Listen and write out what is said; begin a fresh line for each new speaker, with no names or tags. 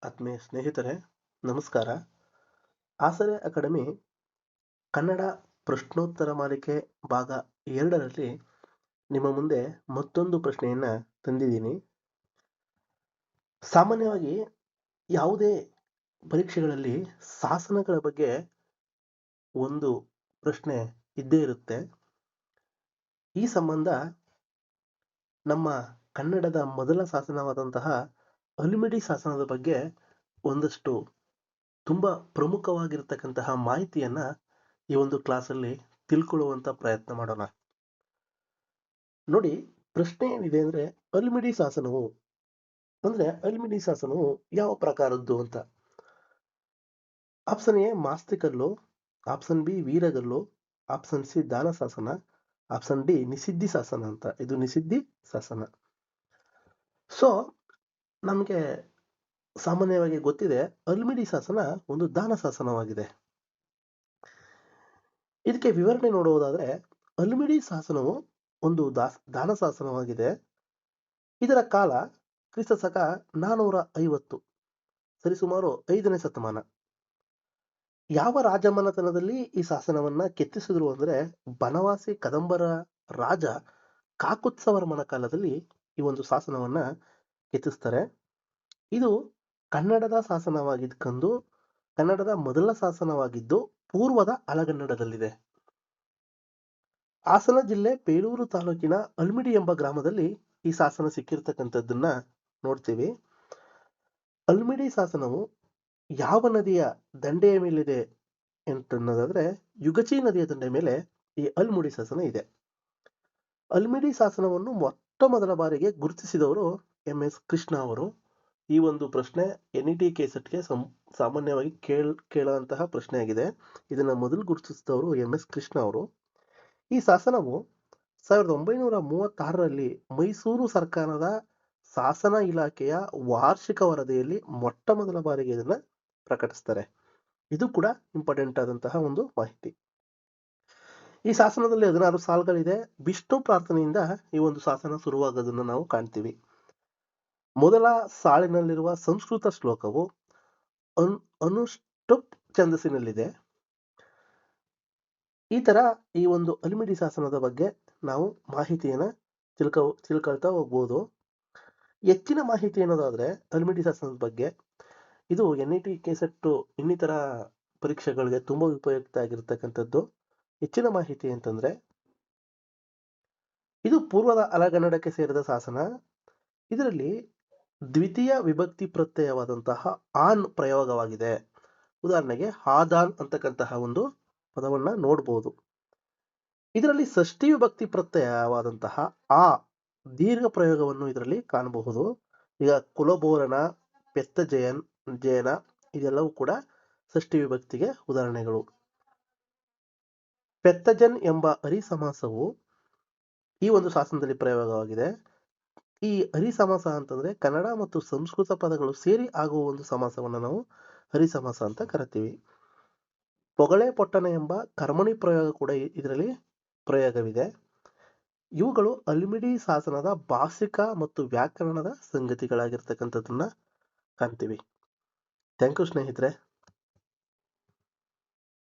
ಆತ್ಮೀಯ ಸ್ನೇಹಿತರೆ, ನಮಸ್ಕಾರ. ಆಸರೆ ಅಕಾಡೆಮಿ ಕನ್ನಡ ಪ್ರಶ್ನೋತ್ತರ ಮಾಲಿಕೆ ಭಾಗ 2ರಲ್ಲಿ ನಿಮ್ಮ ಮುಂದೆ ಮತ್ತೊಂದು ಪ್ರಶ್ನೆಯನ್ನ ತಂದಿದ್ದೀನಿ. ಸಾಮಾನ್ಯವಾಗಿ ಯಾವುದೇ ಪರೀಕ್ಷೆಗಳಲ್ಲಿ ಶಾಸನಗಳ ಬಗ್ಗೆ ಒಂದು ಪ್ರಶ್ನೆ ಇದ್ದೇ ಇರುತ್ತೆ. ಈ ಸಂಬಂಧ ನಮ್ಮ ಕನ್ನಡದ ಮೊದಲ ಶಾಸನವಾದಂತಹ ಹಲ್ಮಿಡಿ ಶಾಸನದ ಬಗ್ಗೆ ಒಂದಷ್ಟು ತುಂಬ ಪ್ರಮುಖವಾಗಿರ್ತಕ್ಕಂತಹ ಮಾಹಿತಿಯನ್ನ ಈ ಒಂದು ಕ್ಲಾಸಲ್ಲಿ ತಿಳ್ಕೊಳ್ಳುವಂತ ಪ್ರಯತ್ನ ಮಾಡೋಣ. ನೋಡಿ, ಪ್ರಶ್ನೆ ಏನಿದೆ ಅಂದ್ರೆ ಹಲ್ಮಿಡಿ ಶಾಸನವು ಹಲ್ಮಿಡಿ ಶಾಸನವು ಯಾವ ಪ್ರಕಾರದ್ದು ಅಂತ. ಆಪ್ಷನ್ ಎ ಮಾಸ್ತಿಕಲ್ಲು, ಆಪ್ಷನ್ ಬಿ ವೀರಗಲ್ಲು, ಆಪ್ಷನ್ ಸಿ ದಾನ ಶಾಸನ, ಆಪ್ಷನ್ ಡಿ ನಿಸಿದ್ಧಿ ಶಾಸನ ಅಂತ. ಇದು ನಿಸಿದ್ಧಿ ಶಾಸನ. ಸೊ ನಮಗೆ ಸಾಮಾನ್ಯವಾಗಿ ಗೊತ್ತಿದೆ, ಹಲ್ಮಿಡಿ ಶಾಸನ ಒಂದು ದಾನ ಶಾಸನವಾಗಿದೆ. ಇದಕ್ಕೆ ವಿವರಣೆ ನೋಡುವುದಾದ್ರೆ, ಹಲ್ಮಿಡಿ ಶಾಸನವು ಒಂದು ದಾನ ಶಾಸನವಾಗಿದೆ. ಇದರ ಕಾಲ ಕ್ರಿಸ್ತ ಶಕ 450, ಸರಿಸುಮಾರು 5ನೇ ಶತಮಾನ. ಯಾವ ರಾಜಮನೆತನದಲ್ಲಿ ಈ ಶಾಸನವನ್ನ ಕೆತ್ತಿಸಿದ್ರು ಅಂದ್ರೆ, ಬನವಾಸಿ ಕದಂಬರ ರಾಜ ಕಾಕುತ್ಸವರ್ಮನ ಕಾಲದಲ್ಲಿ ಈ ಒಂದು ಶಾಸನವನ್ನ ಕೆತ್ತಿಸ್ತಾರೆ. ಇದು ಕನ್ನಡದ ಶಾಸನವಾಗಿದ್ಕೊಂಡು ಕನ್ನಡದ ಮೊದಲ ಶಾಸನವಾಗಿದ್ದು ಪೂರ್ವದ ಹಳಗನ್ನಡದಲ್ಲಿದೆ. ಹಾಸನ ಜಿಲ್ಲೆ ಬೇಲೂರು ತಾಲೂಕಿನ ಹಲ್ಮಿಡಿ ಎಂಬ ಗ್ರಾಮದಲ್ಲಿ ಈ ಶಾಸನ ಸಿಕ್ಕಿರ್ತಕ್ಕಂಥದ್ದನ್ನ ನೋಡ್ತೀವಿ. ಹಲ್ಮಿಡಿ ಶಾಸನವು ಯಾವ ನದಿಯ ದಂಡೆಯ ಮೇಲಿದೆ ಅಂತನ್ನೋದಾದ್ರೆ, ಯುಗಚಿ ನದಿಯ ದಂಡೆಯ ಮೇಲೆ ಈ ಹಲ್ಮಿಡಿ ಶಾಸನ ಇದೆ. ಹಲ್ಮಿಡಿ ಶಾಸನವನ್ನು ಮೊಟ್ಟ ಮೊದಲ ಬಾರಿಗೆ ಗುರುತಿಸಿದವರು MS ಕೃಷ್ಣ ಅವರು. ಈ ಒಂದು ಪ್ರಶ್ನೆ NET ಕೆಸೆಟ್ಗೆ ಸಾಮಾನ್ಯವಾಗಿ ಕೇಳುವಂತಹ ಪ್ರಶ್ನೆ ಆಗಿದೆ. ಇದನ್ನ ಮೊದಲು ಗುರುತಿಸಿದವರು MS ಕೃಷ್ಣ ಅವರು. ಈ ಶಾಸನವು 1936ರಲ್ಲಿ ಮೈಸೂರು ಸರ್ಕಾರದ ಶಾಸನ ಇಲಾಖೆಯ ವಾರ್ಷಿಕ ವರದಿಯಲ್ಲಿ ಮೊಟ್ಟ ಮೊದಲ ಬಾರಿಗೆ ಇದನ್ನ ಪ್ರಕಟಿಸ್ತಾರೆ. ಇದು ಕೂಡ ಇಂಪಾರ್ಟೆಂಟ್ ಆದಂತಹ ಒಂದು ಮಾಹಿತಿ. ಈ ಶಾಸನದಲ್ಲಿ 16 ಸಾಲುಗಳಿದೆ. ವಿಷ್ಣು ಪ್ರಾರ್ಥನೆಯಿಂದ ಈ ಒಂದು ಶಾಸನ ಶುರುವಾಗೋದನ್ನ ನಾವು ಕಾಣ್ತೀವಿ. ಮೊದಲ ಸಾಲಿನಲ್ಲಿರುವ ಸಂಸ್ಕೃತ ಶ್ಲೋಕವು ಅನುಷ್ಟುಪ್ ಛಂದಸ್ಸಿನಲ್ಲಿದೆ. ಈ ತರ ಈ ಒಂದು ಹಲ್ಮಿಡಿ ಶಾಸನದ ಬಗ್ಗೆ ನಾವು ಮಾಹಿತಿಯನ್ನ ತಿಳ್ಕೊಳ್ತಾ ಹೋಗ್ಬೋದು. ಹೆಚ್ಚಿನ ಮಾಹಿತಿ ಅನ್ನೋದಾದ್ರೆ ಹಲ್ಮಿಡಿ ಶಾಸನದ ಬಗ್ಗೆ, ಇದು NET ಕೆಸೆಟ್ ಇನ್ನಿತರ ಪರೀಕ್ಷೆಗಳಿಗೆ ತುಂಬಾ ಉಪಯುಕ್ತ ಆಗಿರ್ತಕ್ಕಂಥದ್ದು. ಹೆಚ್ಚಿನ ಮಾಹಿತಿ ಅಂತಂದ್ರೆ, ಇದು ಪೂರ್ವದ ಹಳಗನ್ನಡಕ್ಕೆ ಸೇರಿದ ಶಾಸನ. ಇದರಲ್ಲಿ ದ್ವಿತೀಯ ವಿಭಕ್ತಿ ಪ್ರತ್ಯಯವಾದಂತಹ ಆನ್ ಪ್ರಯೋಗವಾಗಿದೆ. ಉದಾಹರಣೆಗೆ ಆದಾನ್ ಅಂತಕ್ಕಂತಹ ಒಂದು ಪದವನ್ನ ನೋಡ್ಬೋದು. ಇದರಲ್ಲಿ ಷಷ್ಠಿ ವಿಭಕ್ತಿ ಪ್ರತ್ಯಯವಾದಂತಹ ಆ ದೀರ್ಘ ಪ್ರಯೋಗವನ್ನು ಇದರಲ್ಲಿ ಕಾಣಬಹುದು. ಈಗ ಕುಲಬೋರನ, ಜಯನ ಇದೆಲ್ಲವೂ ಕೂಡ ಷಷ್ಠಿ ವಿಭಕ್ತಿಗೆ ಉದಾಹರಣೆಗಳು. ಪೆತ್ತಜನ್ ಎಂಬ ಹರಿ ಸಮಾಸವು ಈ ಒಂದು ಶಾಸನದಲ್ಲಿ ಪ್ರಯೋಗವಾಗಿದೆ. ಈ ಹರಿ ಸಮಾಸ ಅಂತಂದ್ರೆ ಕನ್ನಡ ಮತ್ತು ಸಂಸ್ಕೃತ ಪದಗಳು ಸೇರಿ ಆಗುವ ಒಂದು ಸಮಾಸವನ್ನು ನಾವು ಹರಿ ಸಮಾಸ ಅಂತ ಕರಿತೀವಿ. ಪೊಗಳೆ ಪೊಟ್ಟಣ ಎಂಬ ಕರ್ಮಣಿ ಪ್ರಯೋಗ ಕೂಡ ಇದರಲ್ಲಿ ಪ್ರಯೋಗವಿದೆ. ಇವುಗಳು ಹಲ್ಮಿಡಿ ಶಾಸನದ ಭಾಷಿಕ ಮತ್ತು ವ್ಯಾಕರಣದ ಸಂಗತಿಗಳಾಗಿರ್ತಕ್ಕಂಥದ್ದನ್ನ ಕಾಣ್ತೀವಿ. ಥ್ಯಾಂಕ್ ಯು ಸ್ನೇಹಿತರೆ.